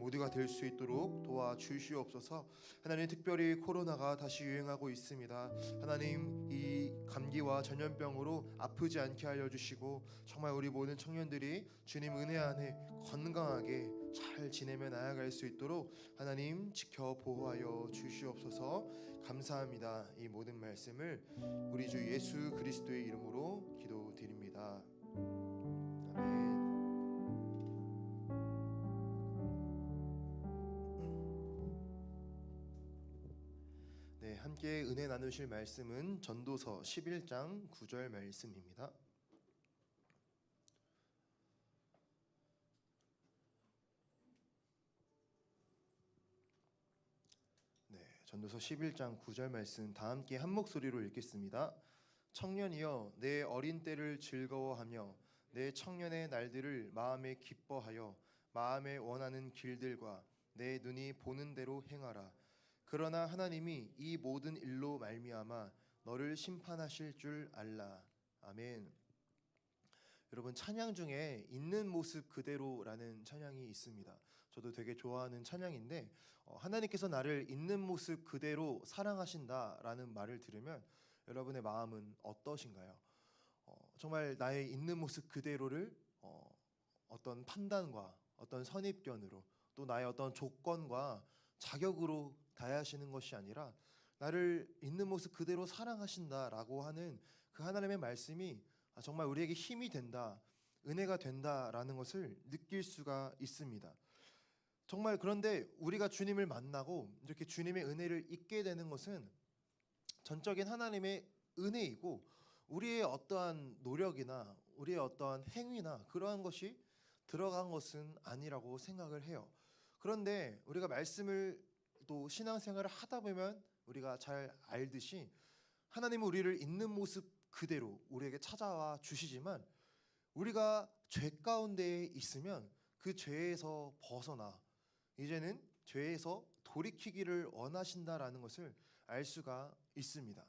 모두가 될 수 있도록 도와주시옵소서. 하나님, 특별히 코로나가 다시 유행하고 있습니다. 하나님, 이 감기와 전염병으로 아프지 않게 하여 주시고 정말 우리 모든 청년들이 주님 은혜 안에 건강하게 잘 지내며 나아갈 수 있도록 하나님 지켜 보호하여 주시옵소서. 감사합니다. 이 모든 말씀을 우리 주 예수 그리스도의 이름으로 기도드립니다. 아멘. 네, 함께 은혜 나누실 말씀은 전도서 11장 9절 말씀입니다. 네, 전도서 11장 9절 말씀 다 함께 한 목소리로 읽겠습니다. 청년이여, 내 어린 때를 즐거워하며 내 청년의 날들을 마음에 기뻐하여 마음에 원하는 길들과 내 눈이 보는 대로 행하라. 그러나 하나님이 이 모든 일로 말미암아 너를 심판하실 줄 알라. 아멘. 여러분, 찬양 중에 있는 모습 그대로라는 찬양이 있습니다. 저도 되게 좋아하는 찬양인데 하나님께서 나를 있는 모습 그대로 사랑하신다라는 말을 들으면 여러분의 마음은 어떠신가요? 정말 나의 있는 모습 그대로를 어떤 판단과 어떤 선입견으로 또 나의 어떤 조건과 자격으로 다하시는 것이 아니라 나를 있는 모습 그대로 사랑하신다라고 하는 그 하나님의 말씀이 정말 우리에게 힘이 된다, 은혜가 된다라는 것을 느낄 수가 있습니다. 정말 그런데 우리가 주님을 만나고 이렇게 주님의 은혜를 잊게 되는 것은 전적인 하나님의 은혜이고 우리의 어떠한 노력이나 우리의 어떠한 행위나 그러한 것이 들어간 것은 아니라고 생각을 해요. 그런데 우리가 말씀을 또 신앙생활을 하다 보면 우리가 잘 알듯이 하나님은 우리를 있는 모습 그대로 우리에게 찾아와 주시지만 우리가 죄 가운데에 있으면 그 죄에서 벗어나 이제는 죄에서 돌이키기를 원하신다라는 것을 알 수가 있습니다.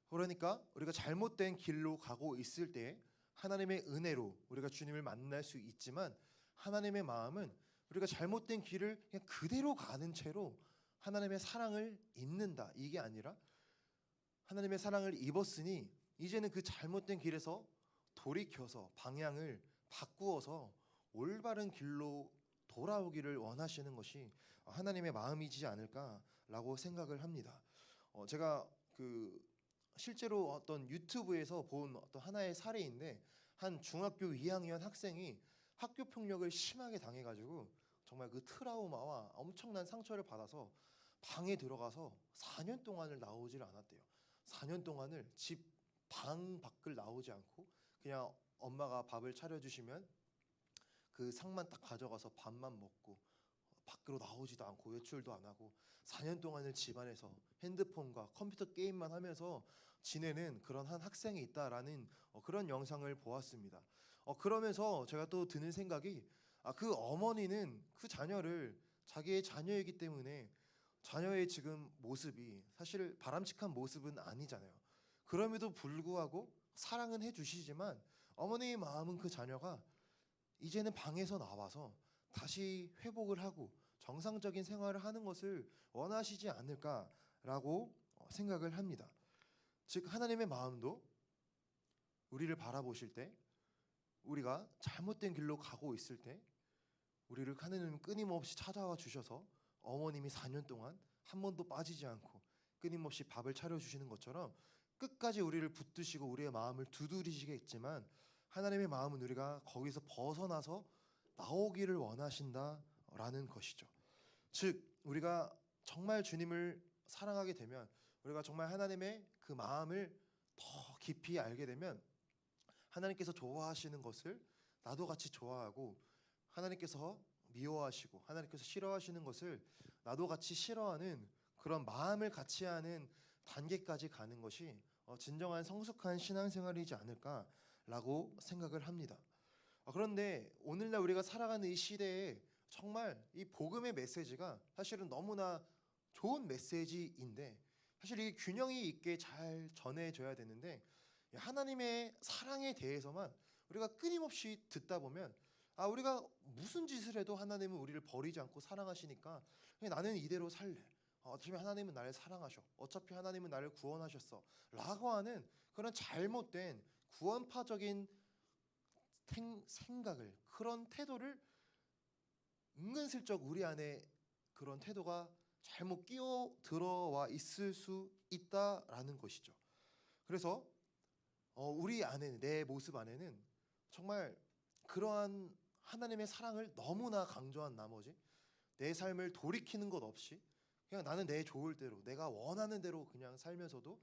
그러니까 우리가 잘못된 길로 가고 있을 때 하나님의 은혜로 우리가 주님을 만날 수 있지만 하나님의 마음은 우리가 잘못된 길을 그냥 그대로 가는 채로 하나님의 사랑을 잊는다, 이게 아니라 하나님의 사랑을 입었으니 이제는 그 잘못된 길에서 돌이켜서 방향을 바꾸어서 올바른 길로 돌아오기를 원하시는 것이 하나님의 마음이지 않을까라고 생각을 합니다. 제가 실제로 어떤 유튜브에서 본 어떤 하나의 사례인데 한 중학교 2학년 학생이 학교 폭력을 심하게 당해가지고 정말 그 트라우마와 엄청난 상처를 받아서 방에 들어가서 4년 동안을 나오질 않았대요. 4년 동안을 집 방 밖을 나오지 않고 그냥 엄마가 밥을 차려주시면 그 상만 딱 가져가서 밥만 먹고 밖으로 나오지도 않고 외출도 안 하고 4년 동안을 집안에서 핸드폰과 컴퓨터 게임만 하면서 지내는 그런 한 학생이 있다라는 그런 영상을 보았습니다. 그러면서 제가 또 드는 생각이 그 어머니는 그 자녀를 자기의 자녀이기 때문에 자녀의 지금 모습이 사실 바람직한 모습은 아니잖아요. 그럼에도 불구하고 사랑은 해주시지만 어머니의 마음은 그 자녀가 이제는 방에서 나와서 다시 회복을 하고 정상적인 생활을 하는 것을 원하시지 않을까라고 생각을 합니다. 즉 하나님의 마음도 우리를 바라보실 때 우리가 잘못된 길로 가고 있을 때 우리를 하나님은 끊임없이 찾아와 주셔서 어머님이 4년 동안 한 번도 빠지지 않고 끊임없이 밥을 차려주시는 것처럼 끝까지 우리를 붙드시고 우리의 마음을 두드리시겠지만 하나님의 마음은 우리가 거기서 벗어나서 나오기를 원하신다라는 것이죠. 즉 우리가 정말 주님을 사랑하게 되면 우리가 정말 하나님의 그 마음을 더 깊이 알게 되면 하나님께서 좋아하시는 것을 나도 같이 좋아하고 하나님께서 미워하시고 하나님께서 싫어하시는 것을 나도 같이 싫어하는 그런 마음을 같이 하는 단계까지 가는 것이 진정한 성숙한 신앙생활이지 않을까라고 생각을 합니다. 그런데 오늘날 우리가 살아가는 이 시대에 정말 이 복음의 메시지가 사실은 너무나 좋은 메시지인데 사실 이게 균형이 있게 잘 전해져야 되는데 하나님의 사랑에 대해서만 우리가 끊임없이 듣다 보면 우리가 무슨 짓을 해도 하나님은 우리를 버리지 않고 사랑하시니까 그냥 나는 이대로 살래. 어차피 하나님은 나를 사랑하셔. 어차피 하나님은 나를 구원하셨어. 라고 하는 그런 잘못된 구원파적인 생각을, 그런 태도를 은근슬쩍 우리 안에 그런 태도가 잘못 끼어 들어와 있을 수 있다라는 것이죠. 그래서 우리 안에는, 내 모습 안에는 정말 그러한 하나님의 사랑을 너무나 강조한 나머지 내 삶을 돌이키는 것 없이 그냥 나는 내 좋을 대로, 내가 원하는 대로 그냥 살면서도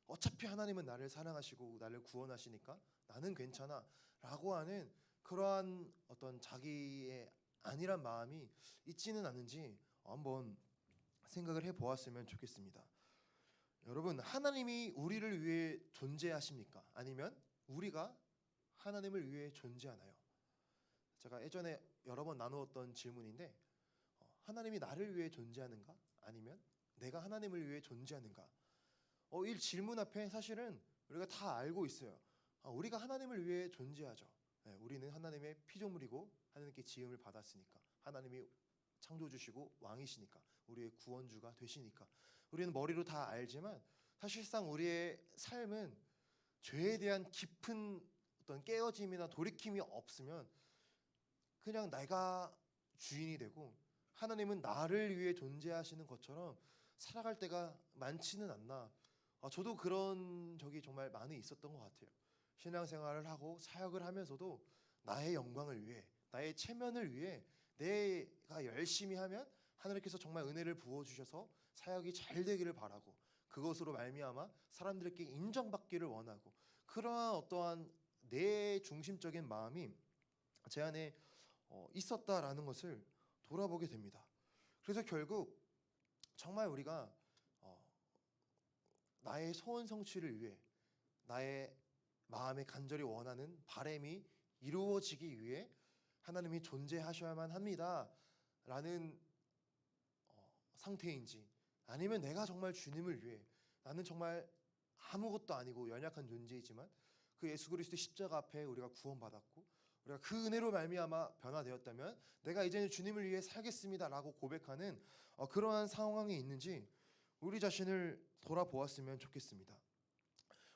어차피 하나님은 나를 사랑하시고 나를 구원하시니까 나는 괜찮아 라고 하는 그러한 어떤 자기의 안일한 마음이 있지는 않은지 한번 생각을 해보았으면 좋겠습니다. 여러분, 하나님이 우리를 위해 존재하십니까? 아니면 우리가 하나님을 위해 존재하나요? 제가 예전에 여러 번 나누었던 질문인데, 하나님이 나를 위해 존재하는가? 아니면 내가 하나님을 위해 존재하는가? 이 질문 앞에 사실은 우리가 다 알고 있어요. 우리가 하나님을 위해 존재하죠. 네, 우리는 하나님의 피조물이고 하나님께 지음을 받았으니까, 하나님이 창조주시고 왕이시니까, 우리의 구원주가 되시니까 우리는 머리로 다 알지만 사실상 우리의 삶은 죄에 대한 깊은 어떤 깨어짐이나 돌이킴이 없으면 그냥 내가 주인이 되고 하나님은 나를 위해 존재하시는 것처럼 살아갈 때가 많지는 않나. 저도 그런 적이 정말 많이 있었던 것 같아요. 신앙생활을 하고 사역을 하면서도 나의 영광을 위해, 나의 체면을 위해 내가 열심히 하면 하나님께서 정말 은혜를 부어주셔서 사역이 잘 되기를 바라고, 그것으로 말미암아 사람들에게 인정받기를 원하고, 그러한 어떠한 내 중심적인 마음이 제 안에 있었다라는 것을 돌아보게 됩니다. 그래서 결국 정말 우리가 나의 소원 성취를 위해, 나의 마음에 간절히 원하는 바람이 이루어지기 위해 하나님이 존재하셔야만 합니다 라는 상태인지, 아니면 내가 정말 주님을 위해, 나는 정말 아무것도 아니고 연약한 존재이지만 그 예수 그리스도의 십자가 앞에 우리가 구원받았고 우리가 그 은혜로 말미암아 변화되었다면 내가 이제는 주님을 위해 살겠습니다 라고 고백하는 그러한 상황이 있는지 우리 자신을 돌아보았으면 좋겠습니다.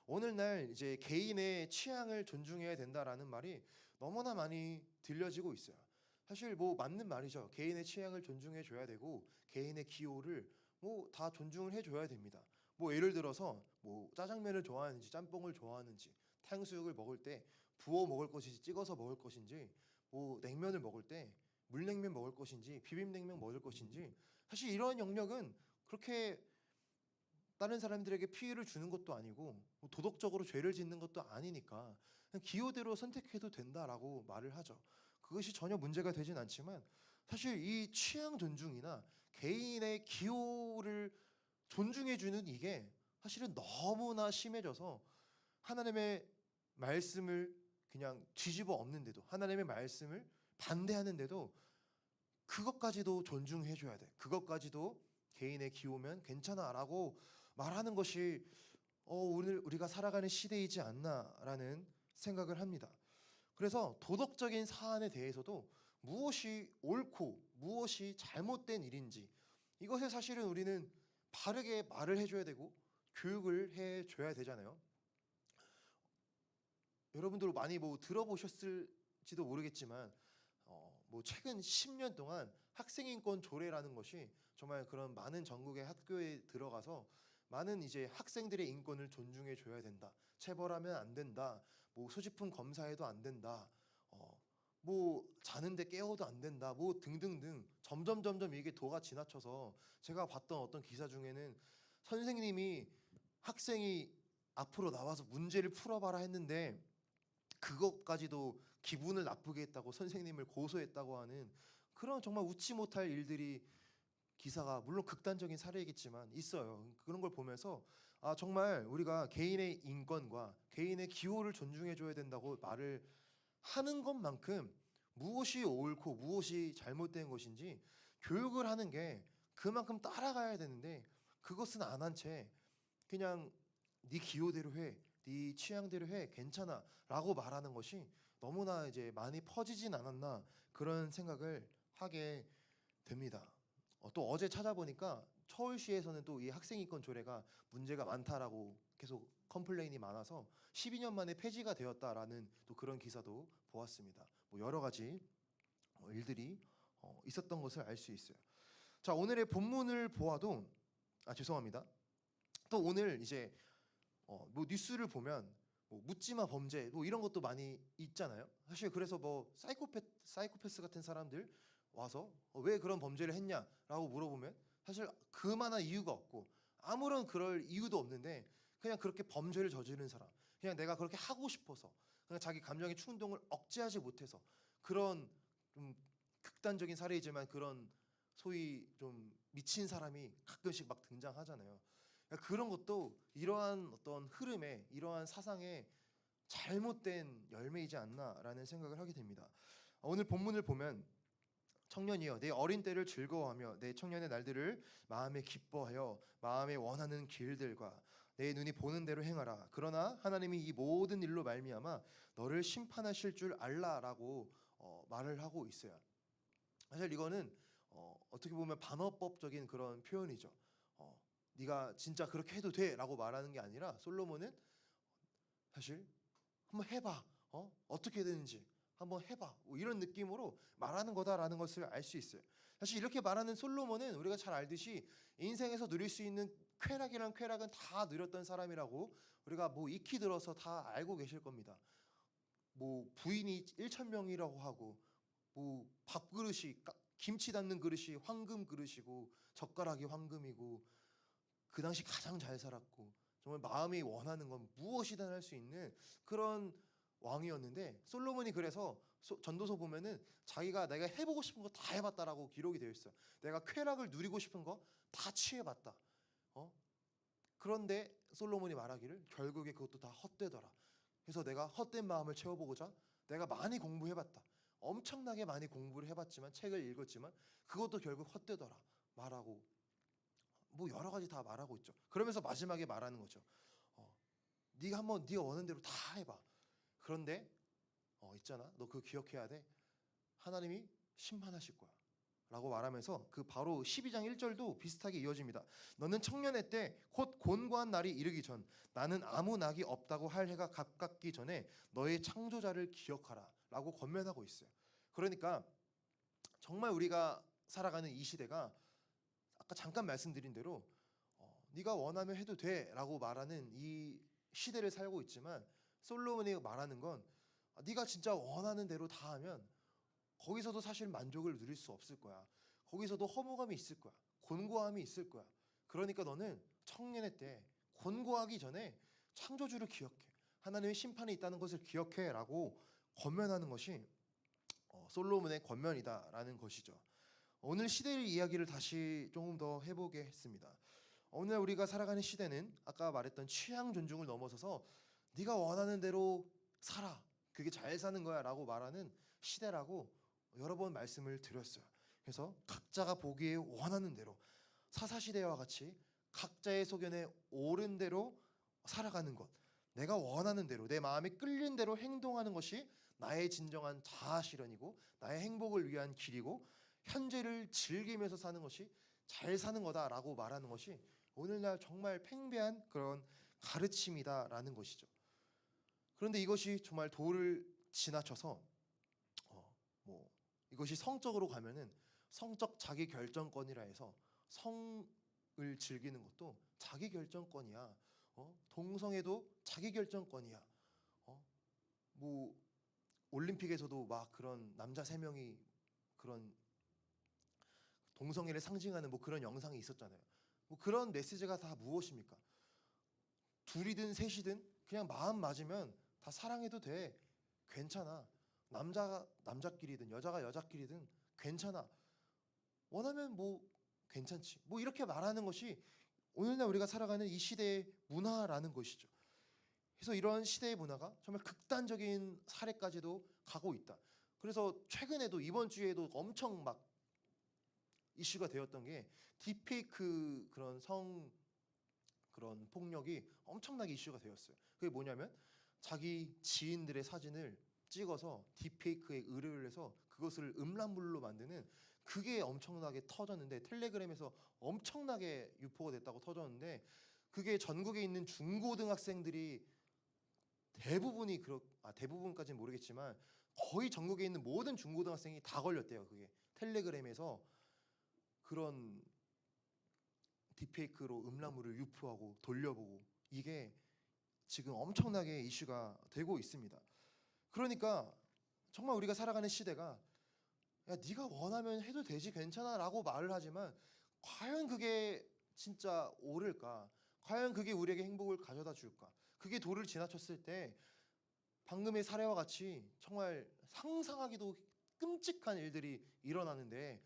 오늘날 이제 개인의 취향을 존중해야 된다라는 말이 너무나 많이 들려지고 있어요. 사실 뭐 맞는 말이죠. 개인의 취향을 존중해 줘야 되고 개인의 기호를 뭐 다 존중을 해 줘야 됩니다. 뭐 예를 들어서 뭐 짜장면을 좋아하는지 짬뽕을 좋아하는지, 탕수육을 먹을 때 부어 먹을 것인지 찍어서 먹을 것인지, 뭐 냉면을 먹을 때 물냉면 먹을 것인지 비빔냉면 먹을 것인지, 사실 이러한 영역은 그렇게 다른 사람들에게 피해를 주는 것도 아니고 뭐 도덕적으로 죄를 짓는 것도 아니니까 그냥 기호대로 선택해도 된다라고 말을 하죠. 그것이 전혀 문제가 되진 않지만 사실 이 취향 존중이나 개인의 기호를 존중해주는 이게 사실은 너무나 심해져서 하나님의 말씀을 그냥 뒤집어 엎는데도, 하나님의 말씀을 반대하는데도 그것까지도 존중해줘야 돼, 그것까지도 개인의 기호면 괜찮아라고 말하는 것이 오늘 우리가 살아가는 시대이지 않나라는 생각을 합니다. 그래서 도덕적인 사안에 대해서도 무엇이 옳고 무엇이 잘못된 일인지 이것을 사실은 우리는 바르게 말을 해줘야 되고 교육을 해줘야 되잖아요. 여러분들 많이 뭐 들어보셨을지도 모르겠지만 뭐 최근 10년 동안 학생인권 조례라는 것이 정말 그런 많은 전국의 학교에 들어가서 많은 이제 학생들의 인권을 존중해 줘야 된다, 체벌하면 안 된다, 뭐 소지품 검사해도 안 된다, 뭐 자는데 깨워도 안 된다, 뭐 등등등 점점 이게 도가 지나쳐서 제가 봤던 어떤 기사 중에는 선생님이 학생이 앞으로 나와서 문제를 풀어봐라 했는데 그것까지도 기분을 나쁘게 했다고 선생님을 고소했다고 하는 그런 정말 웃지 못할 일들이, 기사가 물론 극단적인 사례이겠지만 있어요. 그런 걸 보면서 정말 우리가 개인의 인권과 개인의 기호를 존중해 줘야 된다고 말을 하는 것만큼 무엇이 옳고 무엇이 잘못된 것인지 교육을 하는 게 그만큼 따라가야 되는데, 그것은 안 한 채 그냥 네 기호대로 해, 네 취향대로 해, 괜찮아 라고 말하는 것이 너무나 이제 많이 퍼지진 않았나 그런 생각을 하게 됩니다. 또 어제 찾아보니까 서울시에서는 또 이 학생인권 조례가 문제가 많다라고 계속 컴플레인이 많아서 12년 만에 폐지가 되었다라는 또 그런 기사도 보았습니다. 뭐 여러 가지 일들이 있었던 것을 알 수 있어요. 자, 오늘의 본문을 보아도 죄송합니다. 또 오늘 이제 뭐 뉴스를 보면 뭐 묻지마 범죄 뭐 이런 것도 많이 있잖아요. 사실 그래서 뭐 사이코패스 같은 사람들 와서 왜 그런 범죄를 했냐라고 물어보면 사실 그만한 이유가 없고 아무런 그럴 이유도 없는데 그냥 그렇게 범죄를 저지른 사람, 그냥 내가 그렇게 하고 싶어서 그냥 자기 감정의 충동을 억제하지 못해서 그런 좀 극단적인 사례이지만 그런 소위 좀 미친 사람이 가끔씩 막 등장하잖아요. 그러니까 그런 것도 이러한 어떤 흐름에 이러한 사상에 잘못된 열매이지 않나라는 생각을 하게 됩니다. 오늘 본문을 보면 청년이여 내 어린 때를 즐거워하며 내 청년의 날들을 마음에 기뻐하여 마음에 원하는 길들과 내 눈이 보는 대로 행하라. 그러나 하나님이 이 모든 일로 말미암아 너를 심판하실 줄 알라라고 말을 하고 있어요. 사실 이거는 어떻게 보면 반어법적인 그런 표현이죠. 네가 진짜 그렇게 해도 돼라고 말하는 게 아니라 솔로몬은 사실 한번 해봐. 어떻게 되는지 한번 해봐. 뭐 이런 느낌으로 말하는 거다라는 것을 알 수 있어요. 사실 이렇게 말하는 솔로몬은 우리가 잘 알듯이 인생에서 누릴 수 있는 쾌락이란 쾌락은 다 누렸던 사람이라고 우리가 뭐 익히 들어서 다 알고 계실 겁니다. 뭐 부인이 1,000명이라고 하고 뭐 밥그릇이 김치 담는 그릇이 황금 그릇이고 젓가락이 황금이고 그 당시 가장 잘 살았고 정말 마음이 원하는 건 무엇이든 할 수 있는 그런 왕이었는데 솔로몬이 그래서 전도서 보면은 자기가 내가 해보고 싶은 거 다 해봤다라고 기록이 되어 있어요. 내가 쾌락을 누리고 싶은 거 다 취해봤다. 그런데 솔로몬이 말하기를 결국에 그것도 다 헛되더라. 그래서 내가 헛된 마음을 채워보고자 내가 많이 공부해봤다. 엄청나게 많이 공부를 해봤지만 책을 읽었지만 그것도 결국 헛되더라 말하고 뭐 여러 가지 다 말하고 있죠. 그러면서 마지막에 말하는 거죠. 네가 한번 네가 원하는 대로 다 해봐. 그런데 있잖아. 너 그거 기억해야 돼. 하나님이 심판하실 거야. 라고 말하면서 그 바로 12장 1절도 비슷하게 이어집니다. 너는 청년의 때 곧 곤고한 날이 이르기 전 나는 아무 낙이 없다고 할 해가 가깝기 전에 너의 창조자를 기억하라 라고 권면하고 있어요. 그러니까 정말 우리가 살아가는 이 시대가 아까 잠깐 말씀드린 대로 네가 원하면 해도 돼 라고 말하는 이 시대를 살고 있지만 솔로몬이 말하는 건 네가 진짜 원하는 대로 다 하면 거기서도 사실 만족을 누릴 수 없을 거야. 거기서도 허무감이 있을 거야. 곤고함이 있을 거야. 그러니까 너는 청년의 때 곤고하기 전에 창조주를 기억해. 하나님의 심판이 있다는 것을 기억해 라고 권면하는 것이 솔로몬의 권면이다라는 것이죠. 오늘 시대의 이야기를 다시 조금 더 해보게 했습니다. 오늘 우리가 살아가는 시대는 아까 말했던 취향 존중을 넘어서서 네가 원하는 대로 살아. 그게 잘 사는 거야 라고 말하는 시대라고 여러 번 말씀을 드렸어요. 그래서 각자가 보기에 원하는 대로 사사시대와 같이 각자의 소견에 옳은 대로 살아가는 것, 내가 원하는 대로 내 마음에 끌린 대로 행동하는 것이 나의 진정한 자아실현이고 나의 행복을 위한 길이고 현재를 즐기면서 사는 것이 잘 사는 거다라고 말하는 것이 오늘날 정말 팽배한 그런 가르침이다라는 것이죠. 그런데 이것이 정말 도를 지나쳐서 뭐 이것이 성적으로 가면은 성적 자기 결정권이라 해서 성을 즐기는 것도 자기 결정권이야. 동성애도 자기 결정권이야. 뭐 올림픽에서도 막 그런 남자 3명이 그런 동성애를 상징하는 뭐 그런 영상이 있었잖아요. 뭐 그런 메시지가 다 무엇입니까? 둘이든 셋이든 그냥 마음 맞으면 다 사랑해도 돼. 괜찮아. 남자가 남자끼리든 여자가 여자끼리든 괜찮아. 원하면 뭐 괜찮지. 뭐 이렇게 말하는 것이 오늘날 우리가 살아가는 이 시대의 문화라는 것이죠. 그래서 이런 시대의 문화가 정말 극단적인 사례까지도 가고 있다. 그래서 최근에도 이번 주에도 엄청 막 이슈가 되었던 게 딥페이크 그런 폭력이 엄청나게 이슈가 되었어요. 그게 뭐냐면 자기 지인들의 사진을 찍어서 딥페이크에 의뢰를 해서 그것을 음란물로 만드는, 그게 엄청나게 터졌는데, 텔레그램에서 엄청나게 유포가 됐다고 터졌는데, 그게 전국에 있는 중고등학생들이 대부분이 대부분까지는 모르겠지만 거의 전국에 있는 모든 중고등학생이 다 걸렸대요. 그게 텔레그램에서 그런 딥페이크로 음란물을 유포하고 돌려보고, 이게 지금 엄청나게 이슈가 되고 있습니다. 그러니까 정말 우리가 살아가는 시대가, 야 네가 원하면 해도 되지 괜찮아 라고 말을 하지만 과연 그게 진짜 옳을까? 과연 그게 우리에게 행복을 가져다 줄까? 그게 도를 지나쳤을 때 방금의 사례와 같이 정말 상상하기도 끔찍한 일들이 일어나는데,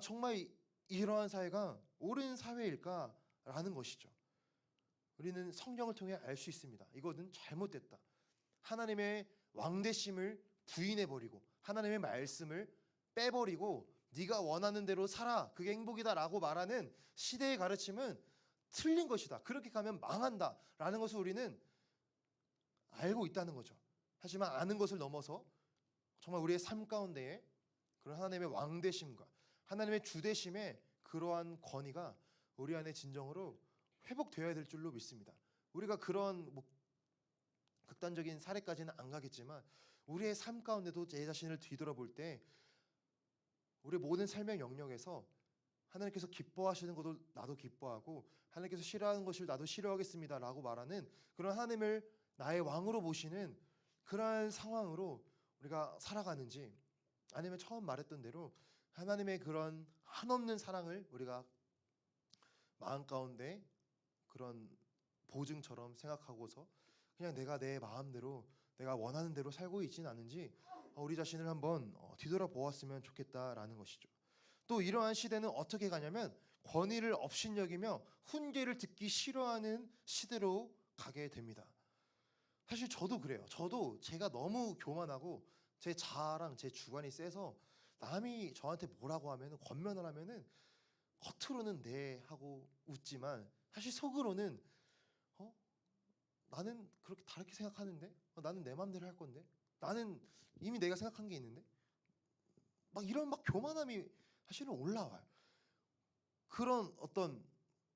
정말 이러한 사회가 옳은 사회일까라는 것이죠. 우리는 성경을 통해 알 수 있습니다. 이것은 잘못됐다. 하나님의 왕되심을 부인해버리고 하나님의 말씀을 빼버리고 네가 원하는 대로 살아, 그게 행복이다라고 말하는 시대의 가르침은 틀린 것이다. 그렇게 가면 망한다 라는 것을 우리는 알고 있다는 거죠. 하지만 아는 것을 넘어서 정말 우리의 삶 가운데에 그런 하나님의 왕되심과 하나님의 주되심의 그러한 권위가 우리 안에 진정으로 회복되어야 될 줄로 믿습니다. 우리가 그런 극단적인 사례까지는 안 가겠지만 우리의 삶 가운데도 제 자신을 뒤돌아볼 때 우리 모든 삶의 영역에서 하나님께서 기뻐하시는 것도 나도 기뻐하고 하나님께서 싫어하는 것을 나도 싫어하겠습니다 라고 말하는 그런 하나님을 나의 왕으로 모시는 그러한 상황으로 우리가 살아가는지, 아니면 처음 말했던 대로 하나님의 그런 한없는 사랑을 우리가 마음 가운데 그런 보증처럼 생각하고서 그냥 내가 내 마음대로 내가 원하는 대로 살고 있지는 않은지 우리 자신을 한번 뒤돌아보았으면 좋겠다라는 것이죠. 또 이러한 시대는 어떻게 가냐면 권위를 업신여기며 훈계를 듣기 싫어하는 시대로 가게 됩니다. 사실 저도 그래요. 저도 제가 너무 교만하고 제 자아랑 제 주관이 세서 남이 저한테 뭐라고 하면은, 권면을 하면은 겉으로는 네 하고 웃지만 사실 속으로는 나는 그렇게 다르게 생각하는데, 나는 내 마음대로 할 건데, 나는 이미 내가 생각한 게 있는데, 막 이런 교만함이 사실은 올라와요. 그런 어떤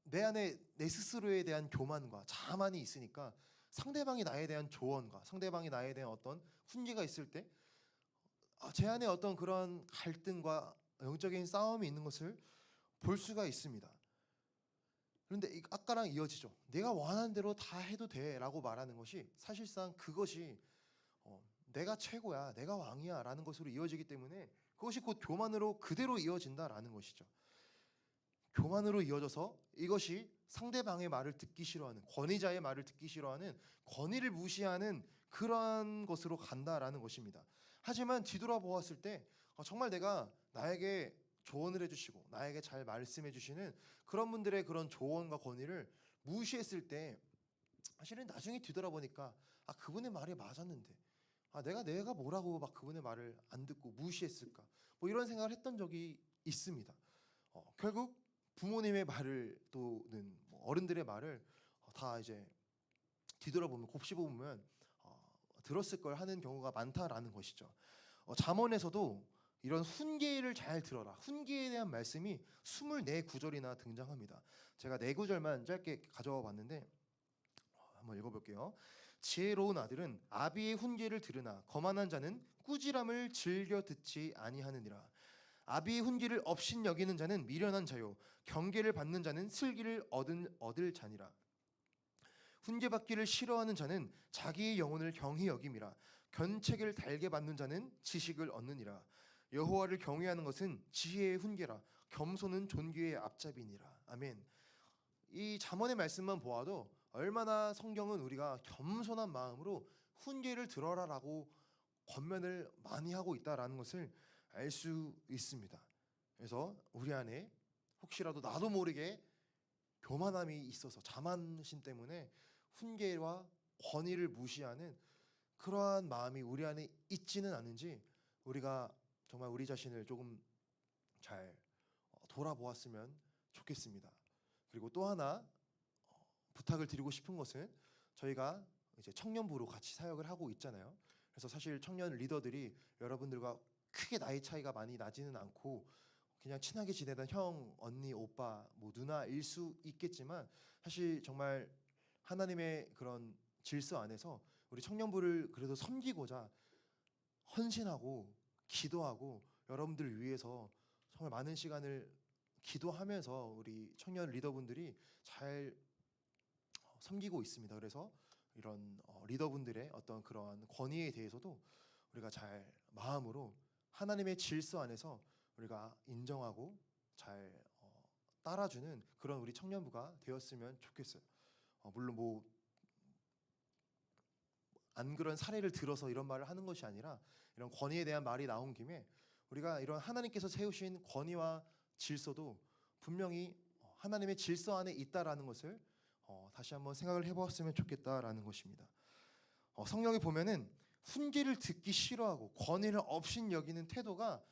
내 안에 내 스스로에 대한 교만과 자만이 있으니까 상대방이 나에 대한 조언과 상대방이 나에 대한 어떤 훈계가 있을 때 제 안에 어떤 그런 갈등과 영적인 싸움이 있는 것을 볼 수가 있습니다. 그런데 아까랑 이어지죠. 내가 원하는 대로 다 해도 돼라고 말하는 것이 사실상 그것이 내가 최고야, 내가 왕이야 라는 것으로 이어지기 때문에 그것이 곧 교만으로 그대로 이어진다라는 것이죠. 교만으로 이어져서 이것이 상대방의 말을 듣기 싫어하는, 권위자의 말을 듣기 싫어하는, 권위를 무시하는 그러한 것으로 간다라는 것입니다. 하지만 뒤돌아보았을 때 정말 내가 나에게 조언을 해주시고 나에게 잘 말씀해 주시는 그런 분들의 그런 조언과 권위를 무시했을 때 사실은 나중에 뒤돌아보니까 그분의 말이 맞았는데 내가 뭐라고 막 그분의 말을 안 듣고 무시했을까, 이런 생각을 했던 적이 있습니다. 결국 부모님의 말을 또는 어른들의 말을 다 이제 뒤돌아보면 곱씹어보면 들었을 걸 하는 경우가 많다라는 것이죠. 잠언에서도 이런 훈계를 잘 들어라, 훈계에 대한 말씀이 24구절이나 등장합니다. 제가 4구절만 짧게 가져와 봤는데 한번 읽어볼게요. 지혜로운 아들은 아비의 훈계를 들으나 거만한 자는 꾸지람을 즐겨 듣지 아니하느니라. 아비의 훈계를 업신여기는 자는 미련한 자요 경계를 받는 자는 슬기를 얻을 자니라. 훈계받기를 싫어하는 자는 자기의 영혼을 경히 여김이라. 견책을 달게 받는 자는 지식을 얻느니라. 여호와를 경외하는 것은 지혜의 훈계라. 겸손은 존귀의 앞잡이니라. 아멘. 이 잠언의 말씀만 보아도 얼마나 성경은 우리가 겸손한 마음으로 훈계를 들어라라고 권면을 많이 하고 있다라는 것을 알 수 있습니다. 그래서 우리 안에 혹시라도 나도 모르게 교만함이 있어서 자만심 때문에 훈계와 권위를 무시하는 그러한 마음이 우리 안에 있지는 않은지 우리가 정말 우리 자신을 조금 잘 돌아보았으면 좋겠습니다. 그리고 또 하나 부탁을 드리고 싶은 것은 저희가 이제 청년부로 같이 사역을 하고 있잖아요. 그래서 사실 청년 리더들이 여러분들과 크게 나이 차이가 많이 나지는 않고 그냥 친하게 지내던 형, 언니, 오빠, 뭐 누나일 수 있겠지만 사실 정말 하나님의 그런 질서 안에서 우리 청년부를 그래도 섬기고자 헌신하고 기도하고 여러분들을 위해서 정말 많은 시간을 기도하면서 우리 청년 리더분들이 잘 섬기고 있습니다. 그래서 이런 리더분들의 어떤 그러한 권위에 대해서도 우리가 잘 마음으로 하나님의 질서 안에서 우리가 인정하고 잘 따라주는 그런 우리 청년부가 되었으면 좋겠어요. 물론 뭐 안 그런 사례를 들어서 이런 말을 하는 것이 아니라 이런 권위에 대한 말이 나온 김에 우리가 이런 하나님께서 세우신 권위와 질서도 분명히 하나님의 질서 안에 있다라는 것을 다시 한번 생각을 해보았으면 좋겠다라는 것입니다. 성경에 보면은 훈계를 듣기 싫어하고 권위를 없인 여기는 태도가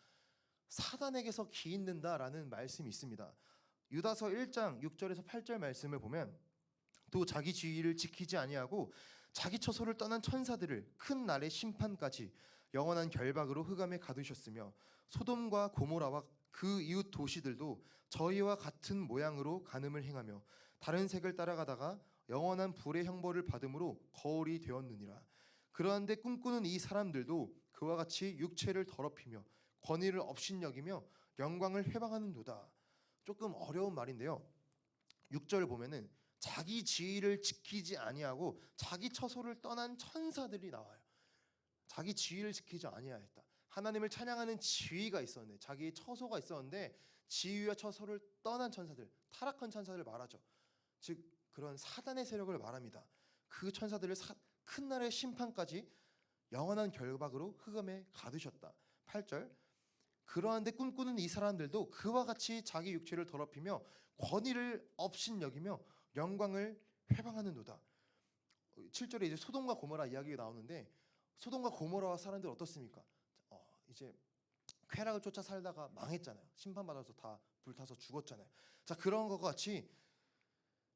사단에게서 기인된다라는 말씀이 있습니다. 유다서 1장 6절에서 8절 말씀을 보면 또 자기 지위를 지키지 아니하고 자기 처소를 떠난 천사들을 큰 날의 심판까지 영원한 결박으로 흑암에 가두셨으며 소돔과 고모라와 그 이웃 도시들도 저희와 같은 모양으로 간음을 행하며 다른 색을 따라가다가 영원한 불의 형벌을 받음으로 거울이 되었느니라. 그러한데 꿈꾸는 이 사람들도 그와 같이 육체를 더럽히며 권위를 업신여기며 영광을 회방하는도다. 조금 어려운 말인데요. 6절을 보면은 자기 지위를 지키지 아니하고 자기 처소를 떠난 천사들이 나와요. 자기 지위를 지키지 아니하였다. 하나님을 찬양하는 지위가 있었는데 자기의 처소가 있었는데 지위와 처소를 떠난 천사들, 타락한 천사들을 말하죠. 즉 그런 사단의 세력을 말합니다. 그 천사들을 큰 날의 심판까지 영원한 결박으로 흑암에 가두셨다. 8절 그러한데 꿈꾸는 이 사람들도 그와 같이 자기 육체를 더럽히며 권위를 업신여기며 영광을 회방하는도다. 7절에 이제 소돔과 고모라 이야기가 나오는데 소돔과 고모라와 사람들 어떻습니까? 이제 쾌락을 쫓아 살다가 망했잖아요. 심판받아서 다 불타서 죽었잖아요. 자, 그런 것과 같이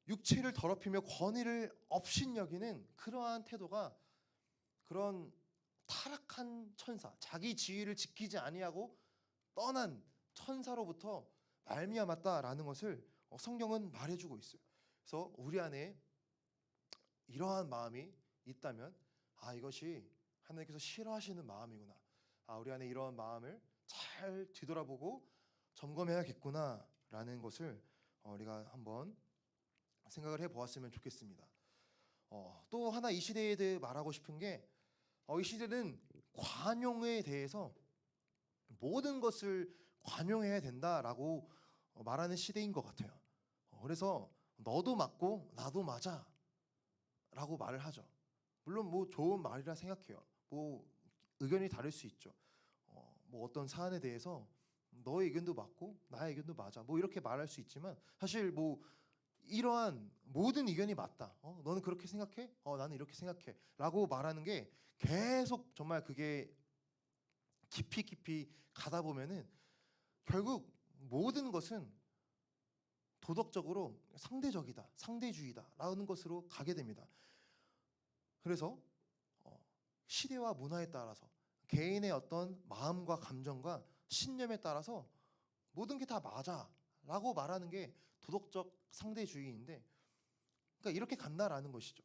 육체를 더럽히며 권위를 업신여기는 그러한 태도가 그런 타락한 천사, 자기 지위를 지키지 아니하고 떠난 천사로부터 말미암았다라는 것을 성경은 말해주고 있어요. 그래서 우리 안에 이러한 마음이 있다면 이것이 하나님께서 싫어하시는 마음이구나. 우리 안에 이러한 마음을 잘 뒤돌아보고 점검해야겠구나라는 것을 우리가 한번 생각을 해보았으면 좋겠습니다. 또 하나 이 시대에 대해 말하고 싶은 게 이 시대는 관용에 대해서 모든 것을 관용해야 된다라고 말하는 시대인 것 같아요. 그래서 너도 맞고 나도 맞아 라고 말을 하죠. 물론 뭐 좋은 말이라 생각해요. 뭐 의견이 다를 수 있죠. 뭐 어떤 사안에 대해서 너의 의견도 맞고 나의 의견도 맞아 뭐 이렇게 말할 수 있지만 사실 뭐 이러한 모든 의견이 맞다. 너는 그렇게 생각해? 나는 이렇게 생각해. 라고 말하는 게 계속 정말 그게 깊이 가다 보면은 결국 모든 것은 도덕적으로 상대적이다, 상대주의다라는 것으로 가게 됩니다. 그래서 시대와 문화에 따라서 개인의 어떤 마음과 감정과 신념에 따라서 모든 게 다 맞아라고 말하는 게 도덕적 상대주의인데, 그러니까 이렇게 간다라는 것이죠.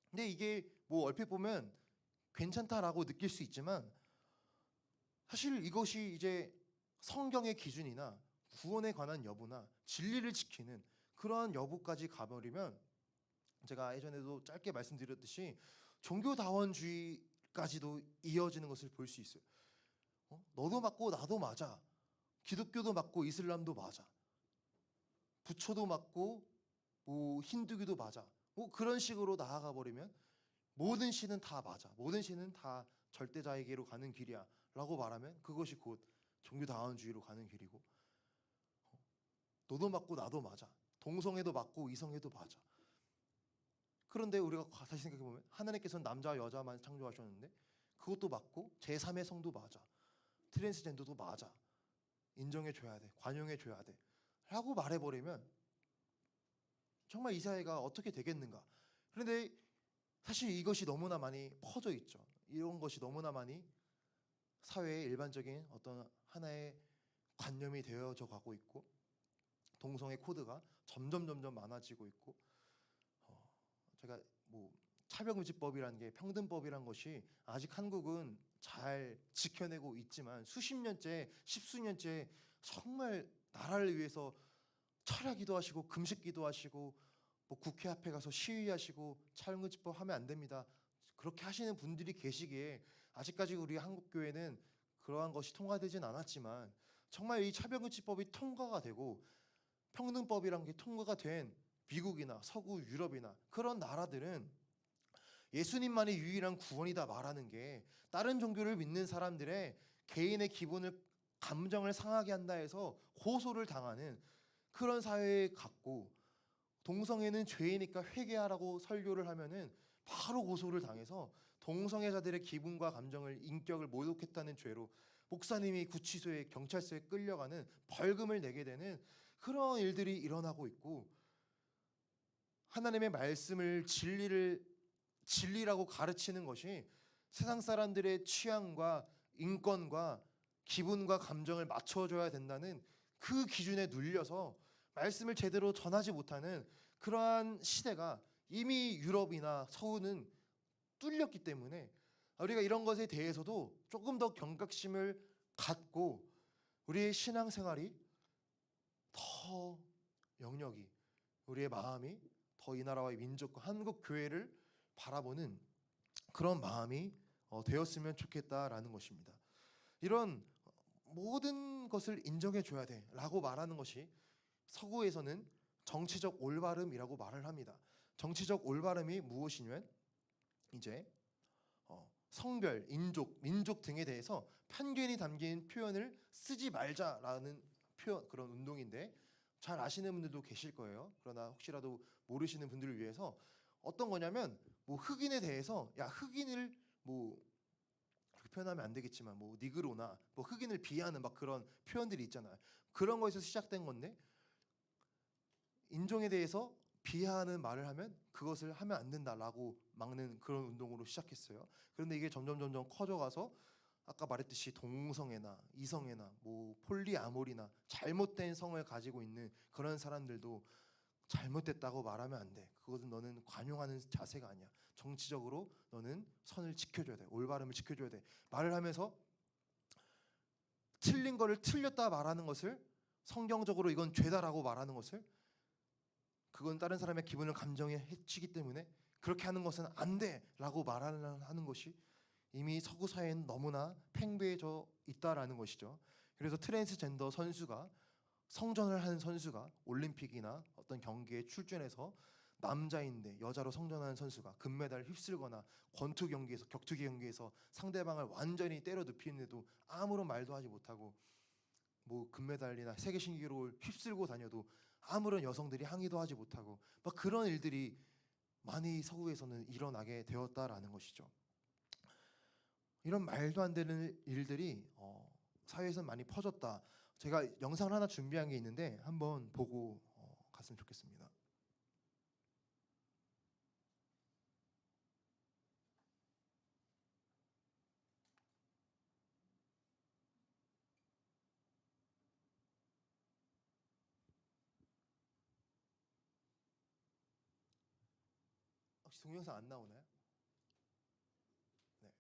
근데 이게 뭐 얼핏 보면 괜찮다라고 느낄 수 있지만 사실 이것이 이제 성경의 기준이나 구원에 관한 여부나 진리를 지키는 그러한 여부까지 가버리면 제가 예전에도 짧게 말씀드렸듯이 종교다원주의까지도 이어지는 것을 볼 수 있어요. 너도 맞고 나도 맞아. 기독교도 맞고 이슬람도 맞아. 부처도 맞고 뭐 힌두교도 맞아. 뭐 그런 식으로 나아가 버리면 모든 신은 다 맞아. 모든 신은 다 절대자에게로 가는 길이야. 라고 말하면 그것이 곧 종교다원주의로 가는 길이고, 너도 맞고 나도 맞아. 동성애도 맞고 이성애도 맞아. 그런데 우리가 다시 생각해보면 하나님께서는 남자와 여자만 창조하셨는데 그것도 맞고 제3의 성도 맞아. 트랜스젠더도 맞아. 인정해줘야 돼. 관용해줘야 돼. 라고 말해버리면 정말 이 사회가 어떻게 되겠는가. 그런데 사실 이것이 너무나 많이 퍼져 있죠. 이런 것이 너무나 많이 사회의 일반적인 어떤 하나의 관념이 되어져 가고 있고 동성애 코드가 점점 많아지고 있고 제가 뭐 차별금지법이라는 게 평등법이란 것이 아직 한국은 잘 지켜내고 있지만 수십 년째 십수년째 정말 나라를 위해서 철야기도 하시고 금식기도 하시고 뭐 국회 앞에 가서 시위하시고 차별금지법 하면 안 됩니다. 그렇게 하시는 분들이 계시기에 아직까지 우리 한국 교회는 그러한 것이 통과되진 않았지만 정말 이 차별금지법이 통과가 되고 평등법이란 게 통과가 된 미국이나 서구 유럽이나 그런 나라들은 예수님만이 유일한 구원이다 말하는 게 다른 종교를 믿는 사람들의 개인의 기본을 감정을 상하게 한다 해서 고소를 당하는 그런 사회에 갔고 동성애는 죄이니까 회개하라고 설교를 하면은 바로 고소를 당해서 동성애자들의 기분과 감정을 인격을 모욕했다는 죄로 목사님이 구치소에 경찰서에 끌려가는 벌금을 내게 되는 그런 일들이 일어나고 있고 하나님의 말씀을 진리라고 가르치는 것이 세상 사람들의 취향과 인권과 기분과 감정을 맞춰줘야 된다는 그 기준에 눌려서 말씀을 제대로 전하지 못하는 그러한 시대가 이미 유럽이나 서구는 뚫렸기 때문에 우리가 이런 것에 대해서도 조금 더 경각심을 갖고 우리의 신앙생활이 더 영역이 우리의 마음이 더 이 나라와 민족과 한국 교회를 바라보는 그런 마음이 되었으면 좋겠다라는 것입니다. 이런 모든 것을 인정해 줘야 돼라고 말하는 것이 서구에서는 정치적 올바름이라고 말을 합니다. 정치적 올바름이 무엇이냐면 이제 성별, 민족 등에 대해서 편견이 담긴 표현을 쓰지 말자라는 표현 그런 운동인데 잘 아시는 분들도 계실 거예요. 그러나 혹시라도 모르시는 분들을 위해서 어떤 거냐면 뭐 흑인에 대해서 야 흑인을 뭐 그렇게 표현하면 안 되겠지만 뭐 니그로나 뭐 흑인을 비하하는 막 그런 표현들이 있잖아요. 그런 거에서 시작된 건데 인종에 대해서 비하하는 말을 하면 그것을 하면 안 된다라고 막는 그런 운동으로 시작했어요. 그런데 이게 점점 커져가서 아까 말했듯이 동성애나 이성애나 뭐 폴리아모리나 잘못된 성을 가지고 있는 그런 사람들도 잘못됐다고 말하면 안 돼. 그것은 너는 관용하는 자세가 아니야. 정치적으로 너는 선을 지켜줘야 돼. 올바름을 지켜줘야 돼. 말을 하면서 틀린 거를 틀렸다 말하는 것을 성경적으로 이건 죄다라고 말하는 것을 그건 다른 사람의 기분을 감정에 해치기 때문에 그렇게 하는 것은 안 돼라고 말하는 것이 이미 서구 사회는 너무나 팽배해져 있다라는 것이죠. 그래서 트랜스젠더 선수가 성전을 하는 선수가 올림픽이나 어떤 경기에 출전해서 남자인데 여자로 성전하는 선수가 금메달을 휩쓸거나 권투 경기에서 격투기 경기에서 상대방을 완전히 때려 눕히는데도 아무런 말도 하지 못하고 뭐 금메달이나 세계 신기록을 휩쓸고 다녀도 아무런 여성들이 항의도 하지 못하고 막 그런 일들이 많이 서구에서는 일어나게 되었다라는 것이죠. 이런 말도 안 되는 일들이 사회에서 많이 퍼졌다. 제가 영상을 하나 준비한 게 있는데 한번 보고 갔으면 좋겠습니다. 혹시 동영상 안 나오나요? 네.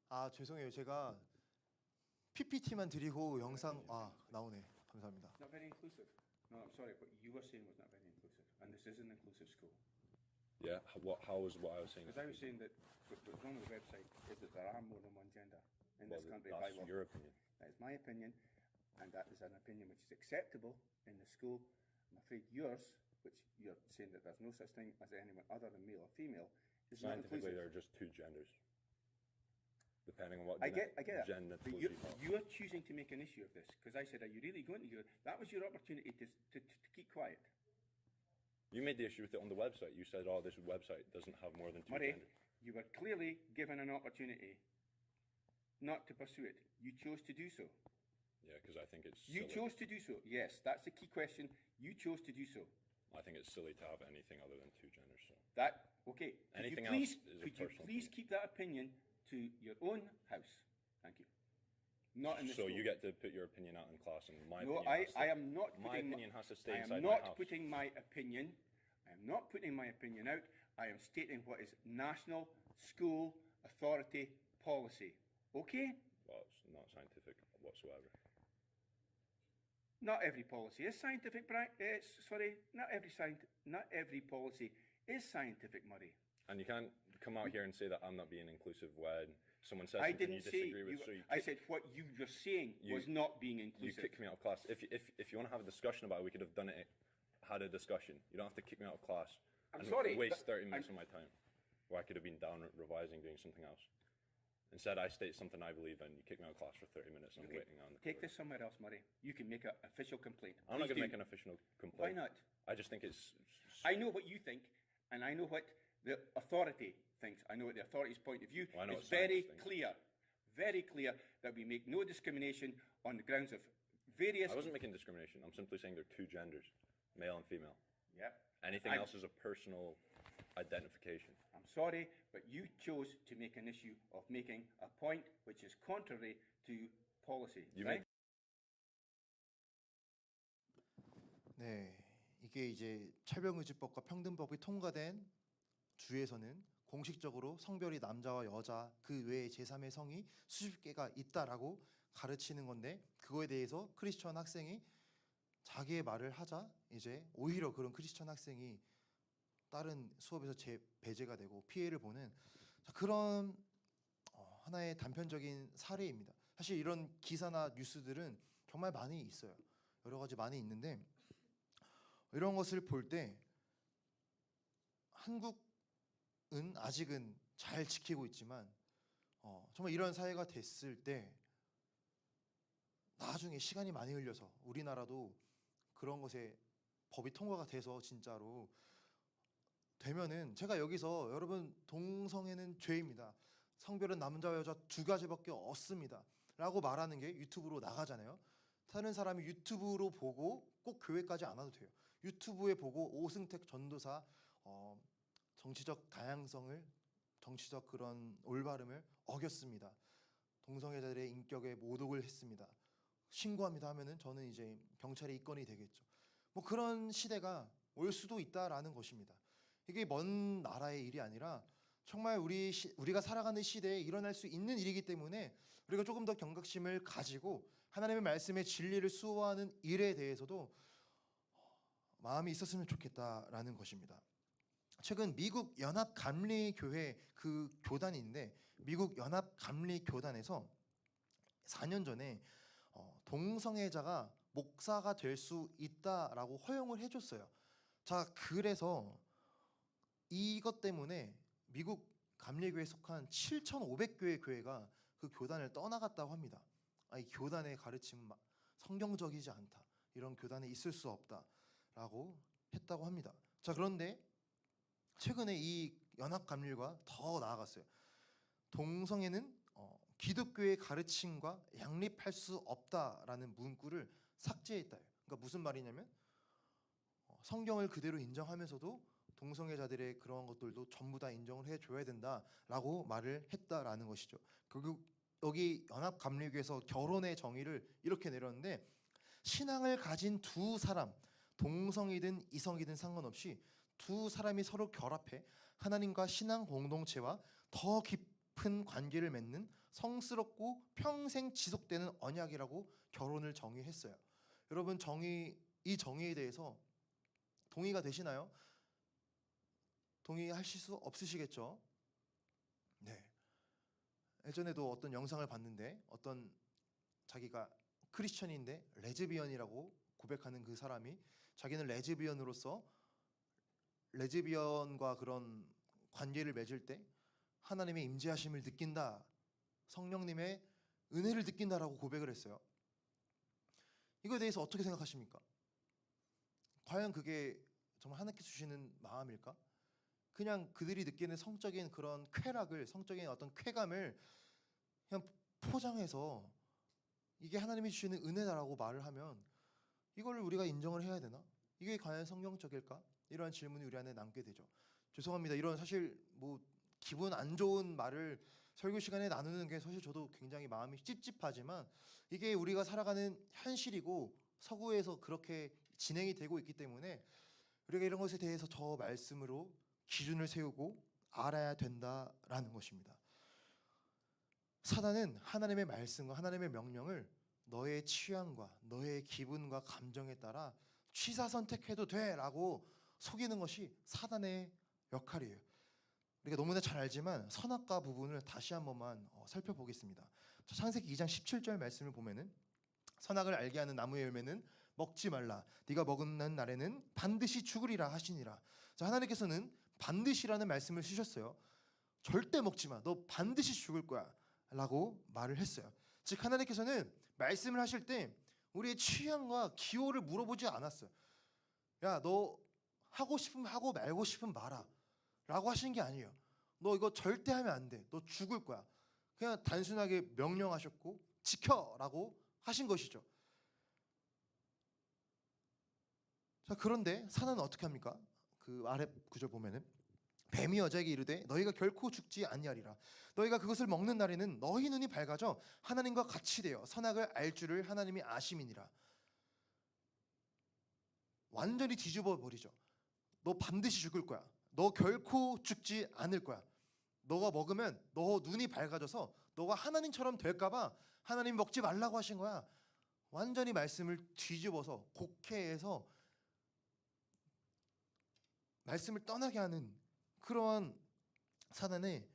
아 죄송해요. 제가 PPT만 드리고 영상 나오네. 감사합니다. Not very inclusive. No, I'm sorry. What you were saying was not very inclusive, and this is an inclusive school. Yeah, how was what I was saying? Because I was saying that what's wrong with the website is that there are more than one gender in Well, this country. that's by law. your opinion. That is my opinion, and that is an opinion which is acceptable in the school. I'm afraid yours, which you're saying that there's no such thing as anyone other than male or female, is not Scientifically, inclusive. there are just two genders, depending on what I get that. gender But you're choosing to make an issue of this because I said, "Are you really going to do it?" That was your opportunity to keep quiet. You made the issue with it on the website. You said, "Oh, this website doesn't have more than two Murray, genders." you were clearly given an opportunity not to pursue it. You chose to do so. Yeah, because I think it's You silly. chose to do so. Yes, that's the key question. You chose to do so. I think it's silly to have anything other than two genders. So That okay? Anything could you else please, is a could you personal please opinion. keep that opinion to your own house? Thank you. Not in the so school. you get to put your opinion out in class, and my No, opinion. I am not. My putting opinion has to stay I inside am my not house. putting my opinion. I am not putting my opinion out. I am stating what is national school authority policy. Okay? Well, it's not scientific whatsoever. Not every policy is scientific, not every policy is scientific, Murray. And you can't come out here and say that I'm not being inclusive when someone says I something didn't you say disagree with. you, So you I kick, said what you were saying You- was not being you inclusive. kick me out of class. If you want to have a discussion about it, we could have done it, had a discussion. You don't have to kick me out of class. I'm and sorry, waste but 30 minutes of my time, where I could have been down revising, doing something else. Instead, I state something I believe in. You kick me out of class for 30 minutes. I'm Okay, waiting on the take corridor. this somewhere else, Murray. You can make an official complaint. I'm not Please going to do. make an official Why complaint. not? I just think it's. I know what you think, and I know what the authority thinks. I know what the authority's point of view Well, I know is. what science Very clear that we make no discrimination on the grounds of various. I wasn't making discrimination. I'm simply saying there are two genders, male and female. Yep. Anything I'm- else is a personal identification. I'm sorry, but you chose to make an issue of making a point which is contrary to policy. You right? 네, 이게 이제 차별금지법과 평등법이 통과된 주에서는 공식적으로 성별이 남자와 여자 그 외에 제3의 성이 수십 개가 있다라고 가르치는 건데 그거에 대해서 크리스천 학생이 자기의 말을 하자 이제 오히려 그런 크리스천 학생이 다른 수업에서 배제가 되고 피해를 보는 그런 하나의 단편적인 사례입니다. 사실 이런 기사나 뉴스들은 정말 많이 있어요. 여러 가지 많이 있는데 이런 것을 볼 때 한국은 아직은 잘 지키고 있지만 정말 이런 사회가 됐을 때 나중에 시간이 많이 흘려서 우리나라도 그런 것에 법이 통과가 돼서 진짜로 되면은 제가 여기서 여러분 동성애는 죄입니다. 성별은 남자와 여자 두 가지밖에 없습니다. 라고 말하는 게 유튜브로 나가잖아요. 다른 사람이 유튜브로 보고 꼭 교회까지 안 와도 돼요. 유튜브에 보고 오승택 전도사 정치적 다양성을 정치적 그런 올바름을 어겼습니다. 동성애자들의 인격에 모독을 했습니다. 신고합니다 하면은 저는 이제 경찰에 입건이 되겠죠. 뭐 그런 시대가 올 수도 있다라는 것입니다. 이게 먼 나라의 일이 아니라 정말 우리가 살아가는 시대에 일어날 수 있는 일이기 때문에 우리가 조금 더 경각심을 가지고 하나님의 말씀의 진리를 수호하는 일에 대해서도 마음이 있었으면 좋겠다라는 것입니다. 최근 미국 연합 감리 교회 그 교단인데 미국 연합 감리 교단에서 4년 전에 동성애자가 목사가 될 수 있다라고 허용을 해줬어요. 자, 그래서 이것 때문에 미국 감리교회에 속한 7,500교회 교회가 그 교단을 떠나갔다고 합니다. 이 교단의 가르침은 성경적이지 않다. 이런 교단에 있을 수 없다라고 했다고 합니다. 자, 그런데 최근에 이 연합감리가 더 나아갔어요. 동성애는 기독교의 가르침과 양립할 수 없다라는 문구를 삭제했다. 그러니까 무슨 말이냐면 성경을 그대로 인정하면서도 동성애자들의 그런 것들도 전부 다 인정을 해줘야 된다라고 말을 했다라는 것이죠. 그리고 여기 연합감리교에서 결혼의 정의를 이렇게 내렸는데 신앙을 가진 두 사람, 동성이든 이성이든 상관없이 두 사람이 서로 결합해 하나님과 신앙 공동체와 더 깊은 관계를 맺는 성스럽고 평생 지속되는 언약이라고 결혼을 정의했어요. 여러분 이 정의에 대해서 동의가 되시나요? 동의하실 수 없으시겠죠? 네. 예전에도 어떤 영상을 봤는데 어떤 자기가 크리스천인데 레즈비언이라고 고백하는 그 사람이 자기는 레즈비언으로서 레즈비언과 그런 관계를 맺을 때 하나님의 임재하심을 느낀다. 성령님의 은혜를 느낀다라고 고백을 했어요. 이거에 대해서 어떻게 생각하십니까? 과연 그게 정말 하나님께 주시는 마음일까? 그냥 그들이 느끼는 성적인 그런 쾌락을, 성적인 어떤 쾌감을 그냥 포장해서 이게 하나님이 주시는 은혜다라고 말을 하면 이걸 우리가 인정을 해야 되나? 이게 과연 성경적일까? 이러한 질문이 우리 안에 남게 되죠. 죄송합니다. 이런 사실 뭐 기분 안 좋은 말을 설교 시간에 나누는 게 사실 저도 굉장히 마음이 찝찝하지만 이게 우리가 살아가는 현실이고 서구에서 그렇게 진행이 되고 있기 때문에 우리가 이런 것에 대해서 저 말씀으로 기준을 세우고 알아야 된다라는 것입니다. 사단은 하나님의 말씀과 하나님의 명령을 너의 취향과 너의 기분과 감정에 따라 취사 선택해도 돼라고 속이는 것이 사단의 역할이에요. 우리가 너무나 잘 알지만 선악과 부분을 다시 한 번만 살펴보겠습니다. 창세기 2장 17절 말씀을 보면은 선악을 알게 하는 나무의 열매는 먹지 말라. 네가 먹는 날에는 반드시 죽으리라 하시니라. 자, 하나님께서는 반드시라는 말씀을 쓰셨어요. 절대 먹지 마. 너 반드시 죽을 거야. 라고 말을 했어요. 즉 하나님께서는 말씀을 하실 때 우리의 취향과 기호를 물어보지 않았어요. 야, 너 하고 싶으면 하고 말고 싶으면 마라. 라고 하신 게 아니에요. 너 이거 절대 하면 안 돼. 너 죽을 거야. 그냥 단순하게 명령하셨고 지켜라고 하신 것이죠. 자, 그런데 사단은 어떻게 합니까? 그 아래 구절 보면은 뱀이 여자에게 이르되 너희가 결코 죽지 아니하리라. 너희가 그것을 먹는 날에는 너희 눈이 밝아져 하나님과 같이 되어 선악을 알 줄을 하나님이 아심이니라. 완전히 뒤집어 버리죠. 너 반드시 죽을 거야. 너 결코 죽지 않을 거야. 너가 먹으면 너 눈이 밝아져서 너가 하나님처럼 될까봐 하나님 먹지 말라고 하신 거야. 완전히 말씀을 뒤집어서 곡해해서 말씀을 떠나게 하는 그러한 사단의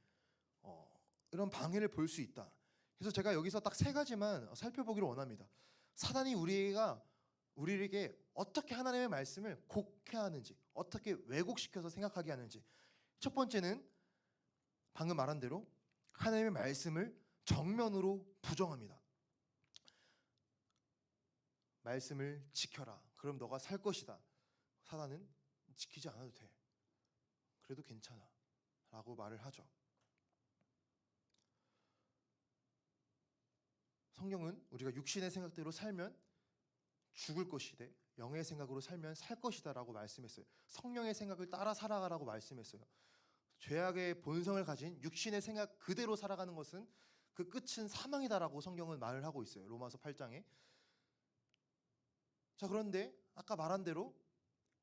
이런 방해를 볼 수 있다. 그래서 제가 여기서 딱 세 가지만 살펴보기를 원합니다. 사단이 우리에게 어떻게 하나님의 말씀을 곡해하는지, 어떻게 왜곡시켜서 생각하게 하는지. 첫 번째는 방금 말한 대로 하나님의 말씀을 정면으로 부정합니다. 말씀을 지켜라. 그럼 너가 살 것이다. 사단은 지키지 않아도 돼. 그래도 괜찮아. 라고 말을 하죠. 성경은 우리가 육신의 생각대로 살면 죽을 것이되 영의 생각으로 살면 살 것이다 라고 말씀했어요. 성령의 생각을 따라 살아가라고 말씀했어요. 죄악의 본성을 가진 육신의 생각 그대로 살아가는 것은 그 끝은 사망이다라고 성경은 말을 하고 있어요. 로마서 8장에. 자, 그런데 아까 말한 대로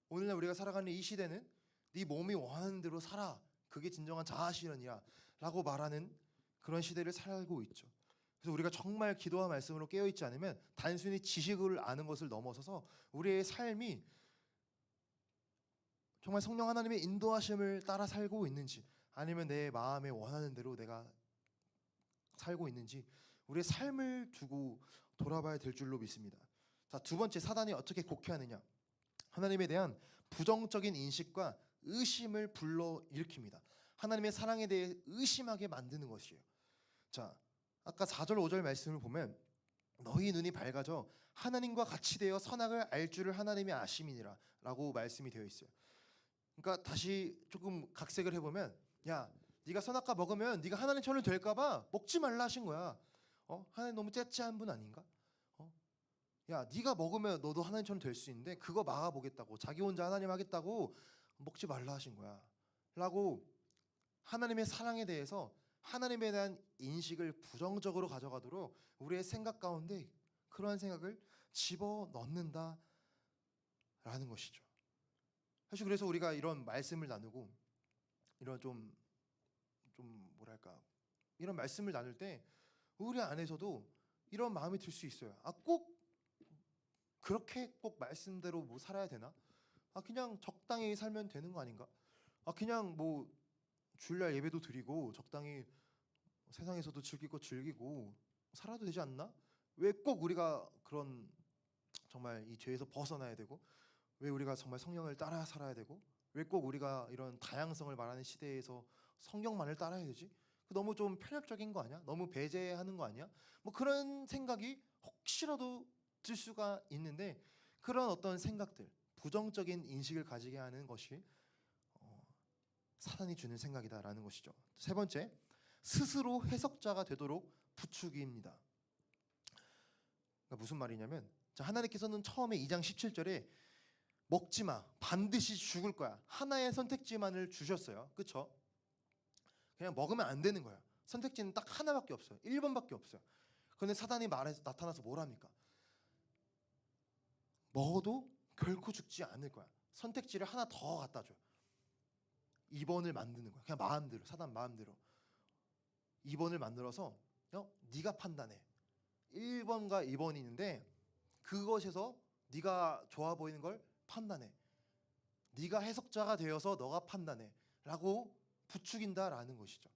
오늘날 우리가 살아가는 이 시대는 네 몸이 원하는 대로 살아. 그게 진정한 자아실현이야 라고 말하는 그런 시대를 살고 있죠. 그래서 우리가 정말 기도와 말씀으로 깨어있지 않으면 단순히 지식을 아는 것을 넘어서서 우리의 삶이 정말 성령 하나님의 인도하심을 따라 살고 있는지 아니면 내 마음에 원하는 대로 내가 살고 있는지 우리의 삶을 두고 돌아봐야 될 줄로 믿습니다. 자, 두 번째, 사단이 어떻게 곡해하느냐. 하나님에 대한 부정적인 인식과 의심을 불러일으킵니다. 하나님의 사랑에 대해 의심하게 만드는 것이에요. 자, 아까 4절 5절 말씀을 보면 너희 눈이 밝아져 하나님과 같이 되어 선악을 알 줄을 하나님이 아심이니라 라고 말씀이 되어 있어요. 그러니까 다시 조금 각색을 해보면 야, 네가 선악과 먹으면 네가 하나님처럼 될까 봐 먹지 말라 하신 거야. 하나님 너무 째째한 분 아닌가? 야, 네가 먹으면 너도 하나님처럼 될 수 있는데 그거 막아보겠다고 자기 혼자 하나님 하겠다고 먹지 말라 하신 거야 라고 하나님의 사랑에 대해서 하나님에 대한 인식을 부정적으로 가져가도록 우리의 생각 가운데 그러한 생각을 집어넣는다라는 것이죠. 사실 그래서 우리가 이런 말씀을 나누고 이런 좀 뭐랄까 이런 말씀을 나눌 때 우리 안에서도 이런 마음이 들 수 있어요. 꼭 그렇게 꼭 말씀대로 뭐 살아야 되나? 그냥 적당히 살면 되는 거 아닌가? 그냥 뭐 주일날 예배도 드리고 적당히 세상에서도 즐길 거 즐기고 살아도 되지 않나? 왜 꼭 우리가 그런 정말 이 죄에서 벗어나야 되고 왜 우리가 정말 성령을 따라 살아야 되고 왜 꼭 우리가 이런 다양성을 말하는 시대에서 성경만을 따라야 되지? 너무 좀 편협적인 거 아니야? 너무 배제하는 거 아니야? 뭐 그런 생각이 혹시라도 들 수가 있는데 그런 어떤 생각들 부정적인 인식을 가지게 하는 것이 사단이 주는 생각이다라는 것이죠. 세 번째, 스스로 해석자가 되도록 부추깁니다. 그러니까 무슨 말이냐면 하나님께서는 처음에 2장 17절에 먹지 마. 반드시 죽을 거야. 하나의 선택지만을 주셨어요. 그렇죠? 그냥 먹으면 안 되는 거야. 선택지는 딱 하나밖에 없어요. 1번밖에 없어요. 그런데 사단이 나타나서 뭘 합니까? 먹어도 결코 죽지 않을 거야. 선택지를 하나 더 갖다 줘요. 2번을 만드는 거야. 그냥 마음대로, 사단 마음대로 2번을 만들어서 네가 판단해. 1번과 2번이 있는데 그것에서 네가 좋아 보이는 걸 판단해. 네가 해석자가 되어서 너가 판단해 라고 부추긴다라는 것이죠.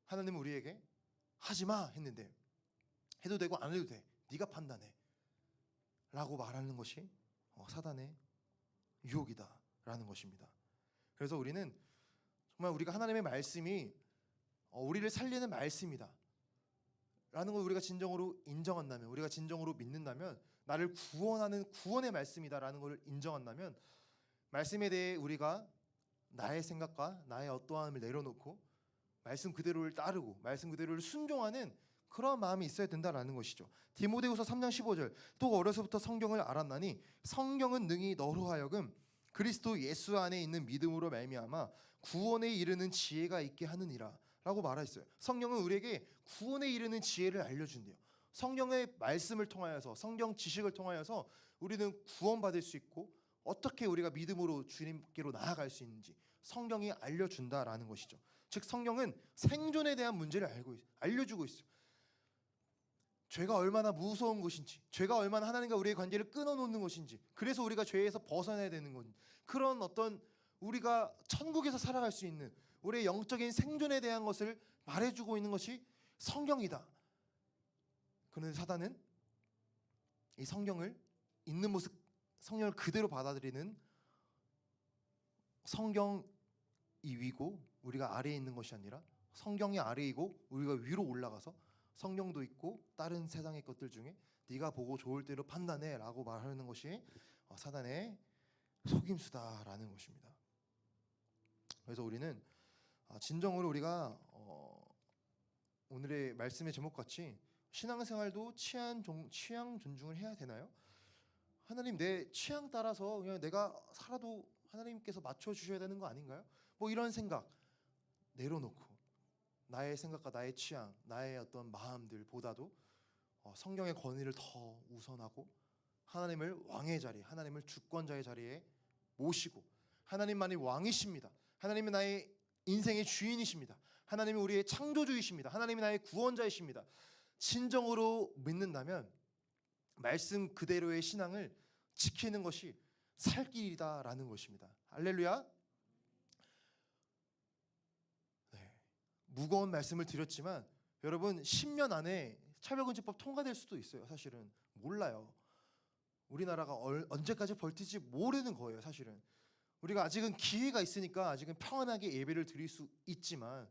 하나님은 우리에게 하지마 했는데 해도 되고 안 해도 돼. 네가 판단해 라고 말하는 것이 사단의 유혹이다라는 것입니다. 그래서 우리는 정말 우리가 하나님의 말씀이 우리를 살리는 말씀이다 라는 걸 우리가 진정으로 인정한다면, 우리가 진정으로 믿는다면, 나를 구원하는 구원의 말씀이다라는 걸 인정한다면, 말씀에 대해 우리가 나의 생각과 나의 어떠함을 내려놓고 말씀 그대로를 따르고 말씀 그대로를 순종하는 그런 마음이 있어야 된다라는 것이죠. 디모데후서 3장 15절 또 어려서부터 성경을 알았나니 성경은 능히 너로 하여금 그리스도 예수 안에 있는 믿음으로 말미암아 구원에 이르는 지혜가 있게 하느니라 라고 말하였어요. 성경은 우리에게 구원에 이르는 지혜를 알려준대요. 성경의 말씀을 통하여서, 성경 지식을 통하여서 우리는 구원받을 수 있고 어떻게 우리가 믿음으로 주님께로 나아갈 수 있는지 성경이 알려준다라는 것이죠. 즉 성경은 생존에 대한 문제를 알려주고 있어요. 죄가 얼마나 무서운 것인지, 죄가 얼마나 하나님과 우리의 관계를 끊어놓는 것인지, 그래서 우리가 죄에서 벗어나야 되는 것, 그런 어떤 우리가 천국에서 살아갈 수 있는 우리의 영적인 생존에 대한 것을 말해주고 있는 것이 성경이다. 그런데 사단은 이 성경을 있는 모습, 성경을 그대로 받아들이는 성경이 위고 우리가 아래에 있는 것이 아니라 성경이 아래이고 우리가 위로 올라가서 성경도 있고 다른 세상의 것들 중에 네가 보고 좋을 대로 판단해 라고 말하는 것이 사단의 속임수다라는 것입니다. 그래서 우리는 진정으로 우리가 오늘의 말씀의 제목같이 신앙생활도 취향 존중을 해야 되나요? 하나님 내 취향 따라서 그냥 내가 살아도 하나님께서 맞춰주셔야 되는 거 아닌가요? 뭐 이런 생각 내려놓고 나의 생각과 나의 취향, 나의 어떤 마음들보다도 성경의 권위를 더 우선하고 하나님을 왕의 자리, 하나님을 주권자의 자리에 모시고 하나님만이 왕이십니다. 하나님은 나의 인생의 주인이십니다. 하나님은 우리의 창조주이십니다. 하나님이 나의 구원자이십니다. 진정으로 믿는다면 말씀 그대로의 신앙을 지키는 것이 살 길이다라는 것입니다. 할렐루야. 네. 무거운 말씀을 드렸지만 여러분 10년 안에 차별금지법 통과될 수도 있어요. 사실은 몰라요. 우리나라가 언제까지 버틸지 모르는 거예요. 사실은 우리가 아직은 기회가 있으니까 아직은 평안하게 예배를 드릴 수 있지만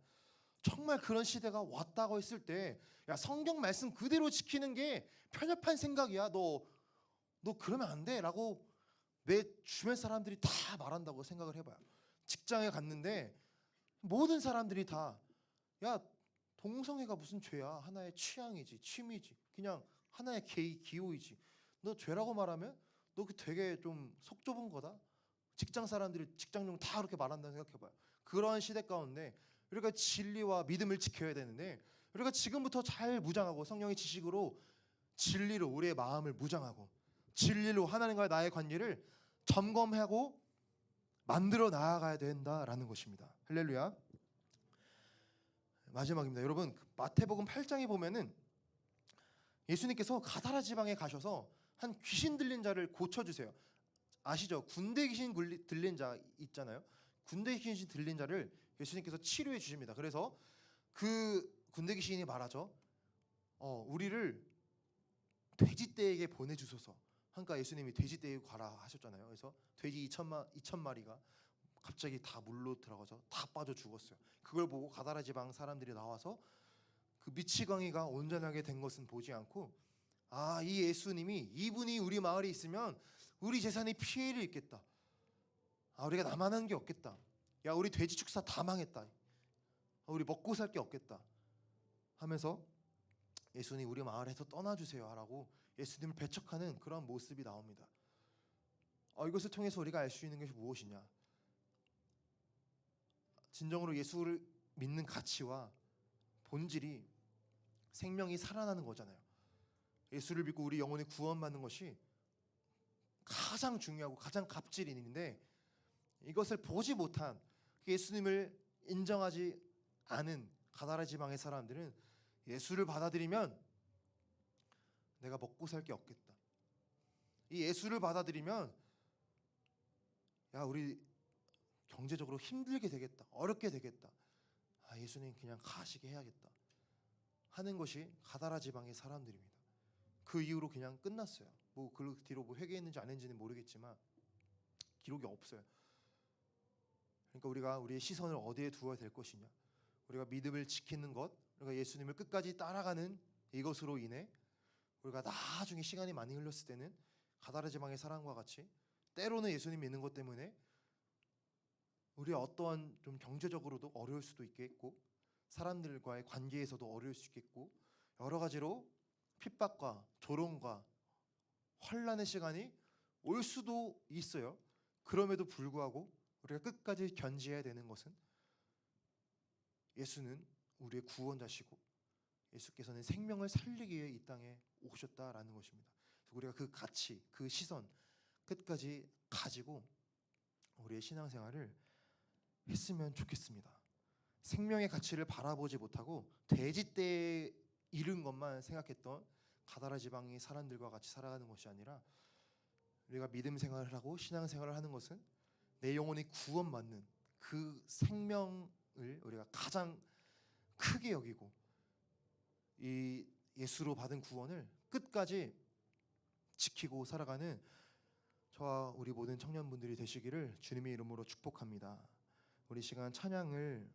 정말 그런 시대가 왔다고 했을 때 야 성경 말씀 그대로 지키는 게 편협한 생각이야. 너 그러면 안 돼 라고 내 주변 사람들이 다 말한다고 생각을 해봐요. 직장에 갔는데 모든 사람들이 다 야 동성애가 무슨 죄야. 하나의 취향이지, 취미지, 그냥 하나의 기호이지. 너 죄라고 말하면 너 그 되게 좀 속 좁은 거다. 직장 사람들이 직장용 다 그렇게 말한다고 생각해봐요. 그러한 시대 가운데 우리가 진리와 믿음을 지켜야 되는데 우리가 지금부터 잘 무장하고 성령의 지식으로 진리로 우리의 마음을 무장하고 진리로 하나님과 나의 관계를 점검하고 만들어 나아가야 된다라는 것입니다. 할렐루야. 마지막입니다. 여러분 마태복음 8장에 보면은 예수님께서 가다라 지방에 가셔서 한 귀신 들린 자를 고쳐주세요. 아시죠? 군대 귀신 들린 자 있잖아요. 군대 귀신 들린 자를 예수님께서 치료해 주십니다. 그래서 그 군대 귀신이 말하죠. 우리를 돼지떼에게 보내주소서. 그러니까 예수님이 돼지떼에 가라 하셨잖아요. 그래서 돼지 2,000마리가 갑자기 다 물로 들어가서 다 빠져 죽었어요. 그걸 보고 가다라 지방 사람들이 나와서 그 미치광이가 온전하게 된 것은 보지 않고 이 예수님이 이분이 우리 마을에 있으면 우리 재산이 피해를 입겠다. 우리가 남아난 게 없겠다. 야 우리 돼지 축사 다 망했다. 우리 먹고 살 게 없겠다 하면서 예수님 우리 마을에서 떠나주세요 하라고 예수님을 배척하는 그런 모습이 나옵니다. 이것을 통해서 우리가 알 수 있는 것이 무엇이냐? 진정으로 예수를 믿는 가치와 본질이 생명이 살아나는 거잖아요. 예수를 믿고 우리 영혼이 구원받는 것이 가장 중요하고 가장 값진 일인데, 이것을 보지 못한, 예수님을 인정하지 않은 가나라 지방의 사람들은 예수를 받아들이면 내가 먹고 살 게 없겠다. 이 예수를 받아들이면 우리 경제적으로 힘들게 되겠다, 어렵게 되겠다, 예수님 그냥 가시게 해야겠다 하는 것이 가나라 지방의 사람들입니다. 그 이후로 그냥 끝났어요. 그 뒤로 회개했는지 안 했는지는 모르겠지만 기록이 없어요. 그러니까 우리가 우리의 시선을 어디에 두어야 될 것이냐? 우리가 믿음을 지키는 것, 우리가 예수님을 끝까지 따라가는 이것으로 인해 우리가 나중에 시간이 많이 흘렀을 때는 가나라 지방의 사람과 같이 때로는 예수님 믿는 것 때문에 우리의 어떠한 좀 경제적으로도 어려울 수도 있겠고, 사람들과의 관계에서도 어려울 수 있겠고, 여러 가지로 핍박과 조롱과 환난의 시간이 올 수도 있어요. 그럼에도 불구하고 우리가 끝까지 견지해야 되는 것은 예수는 우리의 구원자시고 예수께서는 생명을 살리기 위해 이 땅에 오셨다라는 것입니다. 그래서 우리가 그 가치, 그 시선 끝까지 가지고 우리의 신앙생활을 했으면 좋겠습니다. 생명의 가치를 바라보지 못하고 돼지 떼에 이른 것만 생각했던 가나라 지방의 사람들과 같이 살아가는 것이 아니라, 우리가 믿음 생활을 하고 신앙 생활을 하는 것은 내 영혼이 구원받는 그 생명을 우리가 가장 크게 여기고, 이 예수로 받은 구원을 끝까지 지키고 살아가는 저와 우리 모든 청년분들이 되시기를 주님의 이름으로 축복합니다. 우리 시간 찬양을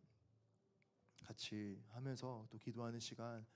같이 하면서 또 기도하는 시간